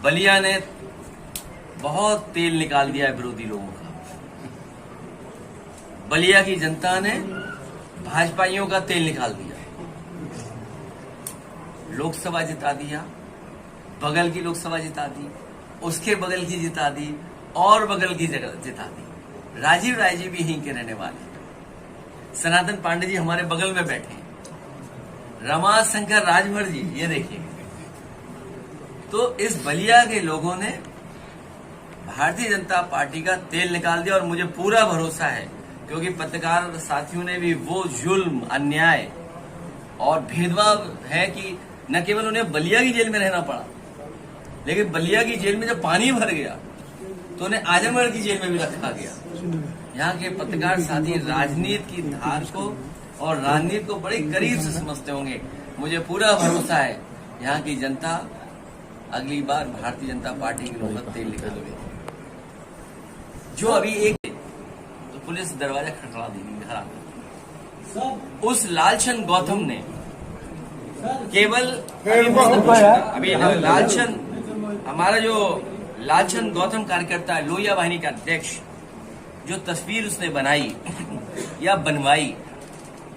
बलिया ने बहुत तेल निकाल दिया है विरोधी लोगों का। बलिया की जनता ने भाजपाइयों का तेल निकाल दिया, लोकसभा जिता दिया, बगल की लोकसभा जिता दी, उसके बगल की जिता दी और बगल की जगह जिता दी। राजीव राय जी भी यहीं के रहने वाले हैं। सनातन पांडे जी हमारे बगल में बैठे हैं, रमाशंकर राजभर जी ये देखिए। तो इस बलिया के लोगों ने भारतीय जनता पार्टी का तेल निकाल दिया और मुझे पूरा भरोसा है, क्योंकि पत्रकार साथियों ने भी वो जुल्म, अन्याय और भेदभाव है कि न केवल उन्हें बलिया की जेल में रहना पड़ा, लेकिन बलिया की जेल में जब पानी भर गया तो उन्हें आजमगढ़ की जेल में भी रखा गया। यहाँ के पत्रकार साथी राजनीति की धार को और राजनीति को बड़े करीब से समझते होंगे। मुझे पूरा भरोसा है यहाँ की जनता अगली बार भारतीय जनता पार्टी के लोग तेल निकालेगी। जो अभी एक तो पुलिस दरवाजा खटखटा देगी घर आकर। उस लालचंद गौतम ने केवल अभी लालचंद, हमारा जो लालचंद गौतम कार्यकर्ता है, लोहिया वाहिनी का अध्यक्ष, जो तस्वीर उसने बनाई या बनवाई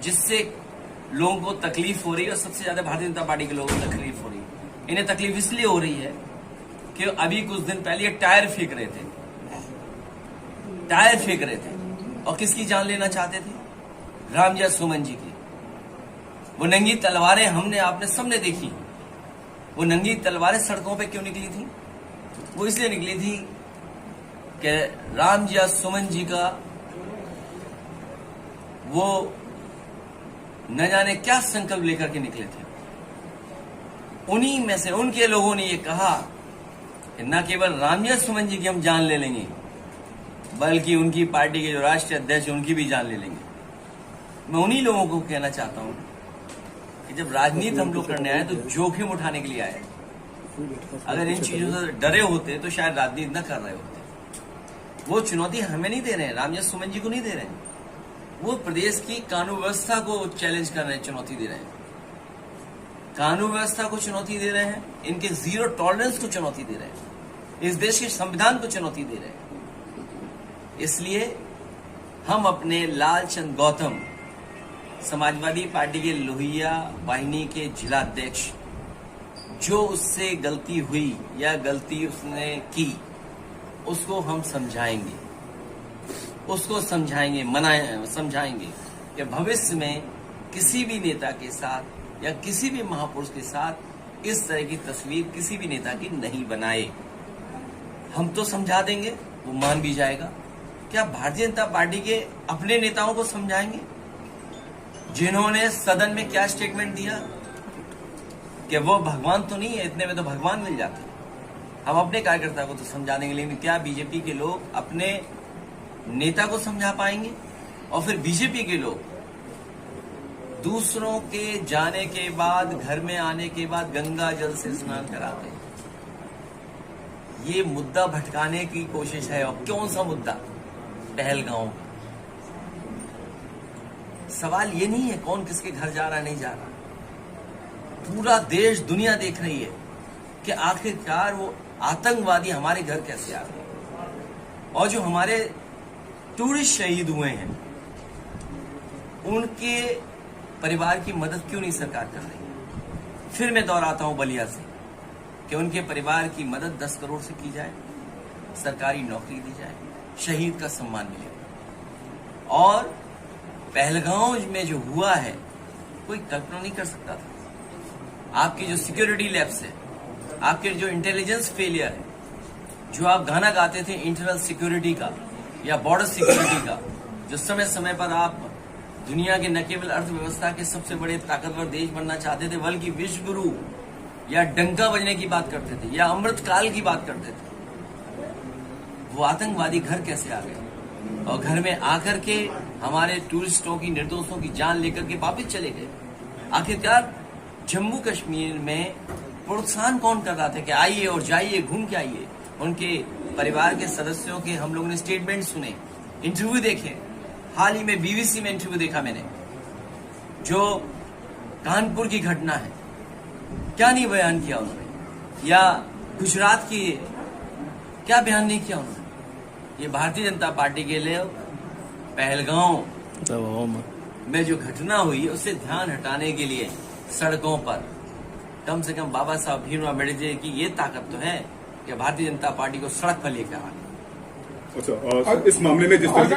जिससे लोगों को तकलीफ हो रही है, और सबसे ज्यादा भारतीय जनता पार्टी के लोगों को तकलीफ हो रही है। इन्हें तकलीफ इसलिए हो रही है कि अभी कुछ दिन पहले ये टायर फेंक रहे थे, और किसकी जान लेना चाहते थे? रामजय सुमन जी की। वो नंगी तलवारें हमने आपने सबने देखी। वो नंगी तलवारें सड़कों पे क्यों निकली थी? वो इसलिए निकली थी कि रामजय सुमन जी का वो न जाने क्या संकल्प लेकर के निकले थे। उन्हीं में से उनके लोगों ने ये कहा कि न केवल रामजय सुमन जी की हम जान ले लेंगे, बल्कि उनकी पार्टी के जो राष्ट्रीय अध्यक्ष हैं उनकी भी जान ले लेंगे। मैं उन्हीं लोगों को कहना चाहता हूं कि जब राजनीति हम लोग करने आए तो जोखिम उठाने के लिए आए। अगर इन चीजों से डरे होते तो शायद राजनीति न कर रहे होते। वो चुनौती हमें नहीं दे रहे हैं, रामजय सुमन जी को नहीं दे रहे हैं। वो प्रदेश की कानून व्यवस्था को चैलेंज कर रहे हैं, चुनौती दे रहे हैं। कानून व्यवस्था को चुनौती दे रहे हैं, इनके जीरो टॉलरेंस को चुनौती दे रहे हैं, इस देश के संविधान को चुनौती दे रहे हैं। इसलिए हम अपने लालचंद गौतम, समाजवादी पार्टी के लोहिया वाहिनी के जिलाध्यक्ष, जो उससे गलती हुई या गलती उसने की, उसको हम समझाएंगे, समझाएंगे कि भविष्य में किसी भी नेता के साथ या किसी भी महापुरुष के साथ इस तरह की तस्वीर किसी भी नेता की नहीं बनाए। हम तो समझा देंगे, वो मान भी जाएगा। क्या भारतीय जनता पार्टी के अपने नेताओं को समझाएंगे जिन्होंने सदन में क्या स्टेटमेंट दिया कि वो भगवान तो नहीं है, इतने में तो भगवान मिल जाते। हम अपने कार्यकर्ता को तो समझा देंगे, लेकिन क्या बीजेपी के लोग अपने नेता को समझा पाएंगे? और फिर बीजेपी के लोग दूसरों के जाने के बाद, घर में आने के बाद गंगा जल से स्नान कराते हैं। ये मुद्दा भटकाने की कोशिश है। और कौन सा मुद्दा? पहलगांव। सवाल ये नहीं है कौन किसके घर जा रहा नहीं जा रहा। पूरा देश, दुनिया देख रही है कि आखिरकार वो आतंकवादी हमारे घर कैसे आ गए। और जो हमारे टूरिस्ट शहीद हुए हैं, उनके परिवार की मदद क्यों नहीं सरकार कर रही? फिर मैं दोहराता हूं बलिया से कि उनके परिवार की मदद 10 करोड़ से की जाए, सरकारी नौकरी दी जाए, शहीद का सम्मान मिले। और पहलगांव में जो हुआ है, कोई कल्पना नहीं कर सकता था। आपकी जो सिक्योरिटी लैब्स है, आपके जो इंटेलिजेंस फेलियर है, जो आप गाना गाते थे इंटरनल सिक्योरिटी का या बॉर्डर सिक्योरिटी का, जो समय समय पर आप दुनिया के न केवल अर्थव्यवस्था के सबसे बड़े ताकतवर देश बनना चाहते थे, बल्कि विश्व गुरु या डंका बजने की बात करते थे या अमृत काल की बात करते थे। वो आतंकवादी घर कैसे आ गए? और घर में आकर के हमारे टूरिस्टों की, निर्दोषों की जान लेकर के वापस चले गए। आखिरकार जम्मू कश्मीर में प्रोत्साहन कौन कर रहा था कि आइए और जाइए, घूम के आइए? उनके परिवार के सदस्यों के हम लोगों ने स्टेटमेंट सुने, इंटरव्यू देखे। हाल ही में बीबीसी में इंटरव्यू देखा मैंने, जो कानपुर की घटना है, क्या नहीं बयान किया उन्होंने। या गुजरात की क्या बयान नहीं किया उन्होंने? ये भारतीय जनता पार्टी के लिए पहलगांव में जो घटना हुई उससे ध्यान हटाने के लिए सड़कों पर कम से कम बाबा साहब भीमराव अम्बेडकर की ये ताकत तो है कि भारतीय जनता पार्टी को सड़क पर लेकर आ गए। अच्छा, इस मामले में जिस तरह